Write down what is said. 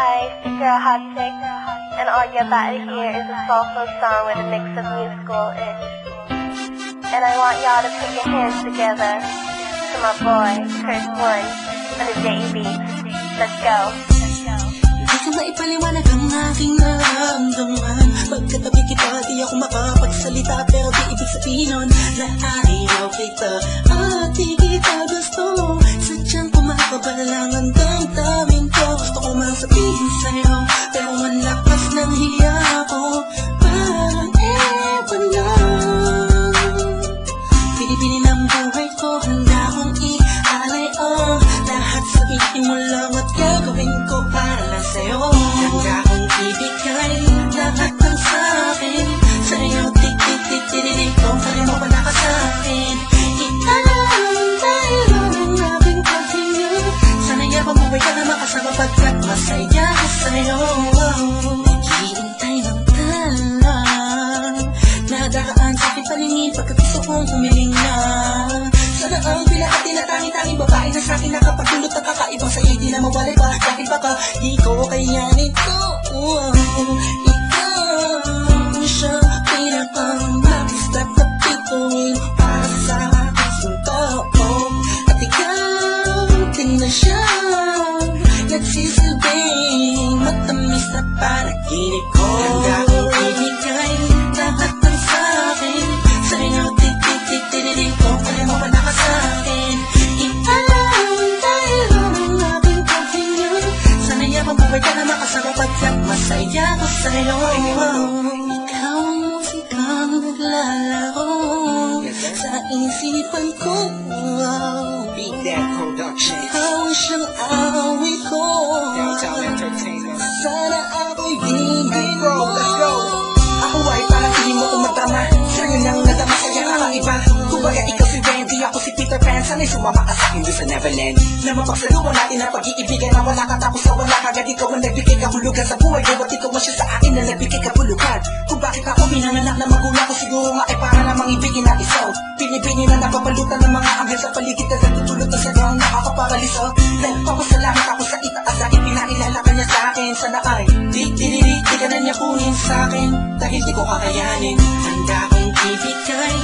Hi, it's your girl Hot Chick, and all you're about to hear is a soulful song with a mix of musical-ish. And I want y'all to put your hands together to my boy, Chris One, and the JB. Let's go. Hindi ka maipaliwanag ang aking nararamdaman. Pagkatabi kita, di ako makapagsalita, pero di ibig sabihin nun na ayaw kita at di kita gusto. Sadyang kumakabalang ang damdamin ko. Gusto ko mang sabihin sa'yo, pero malakas ng hiya ko. Parang ewan lang, pinipili ng buhay ko, handa kong i-alay ang lahat. Sabihin mo lang at gagawin ko para sa'yo. Handa kong ibigay lahat ng sa'kin sa'yo. Tik-tik-tik-tik-tik, kung pala mo wala ka sa'kin. Iaalam tayo ng aking paghinga. Sana'y mabuhay ka na makasama pagkat masaya ko sa'yo. Naghihintay ng talang nadaraan sa aking paningin pagkat gusto kong humiling na. Sana ang pinaka tinatangi-tanging babae na sa'kin nakapagdulot ng kakaibang sa'yo di na mawalay pa. Dahil baka di ko kayanin to. Ikaw siya pinakang mag-stop na pituin para sa aking tao. At ikaw din na siya nagsisilbing matamis na panaginip ko. Handa kong ibigay lahat ng sa'kin sa'yo. Tik-tik-tik-tik-tik, kung pala mo wala ka sa'kin. Iaalam tayo ng aking paghinga. Sana'y mabuhay ka na makasama pagkat masaya ko sa'yo. Ikaw ang musikang naglalaro sa isipan ko. Beat That Productions. Ikaw ang siyang awit ko. Downtown Entertainment. Sana ako'y bibig Bro, mo. let's go. Ako ay parang hindi mo umatama. Sa'yo nang nadama kaya kakaiba. Kumbaga ikaw si Wendy, ako si Peter Pan. Sana'y sumama ka sa'kin doon sa Neverland. Na mapagsaluhan natin ang pag-iibigan na wala ka tapos na wala kagad. Ikaw ang nagbigay kahulugan sa buhay ko at ikaw ang siya sa akin na nagbigay kahulugan. Kung bakit ako pinanganak na magulang ko, siguro nga ay para namang ibigin na isaw. Pinipini na napapalutan ng mga anghel sa paligid na natutulog na sa gawang nakakaparaliso. Nagpapasalamat ako sa itaas sa ipinailala ka niya sa akin. Sana ay di ka na niya kunin sa akin dahil di ko kakayanin. Handa kong ibigay